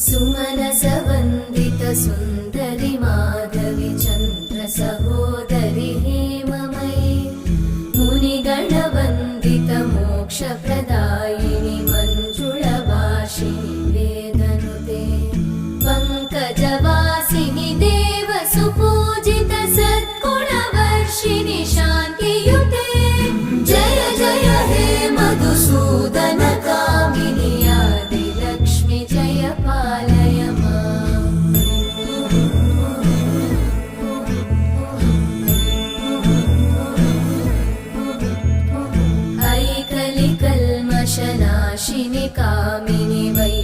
सुमनसवन्दित सुन्दरि माधवि चन्द्र सहोदरि हेममयि मुनिगणवन्दित मोक्षप्रदायिनि मञ्जुळभाषिणि वेदनुते पङ्कजवासिनि देवसुपूजित सद्गुणवर्षिणि शान्तियुते जय जय हे मधुसूदन कामिनि आदिलक्ष्मि जय पालय माम्। ऐकलिकल्मषनाशिनि कामिनि वै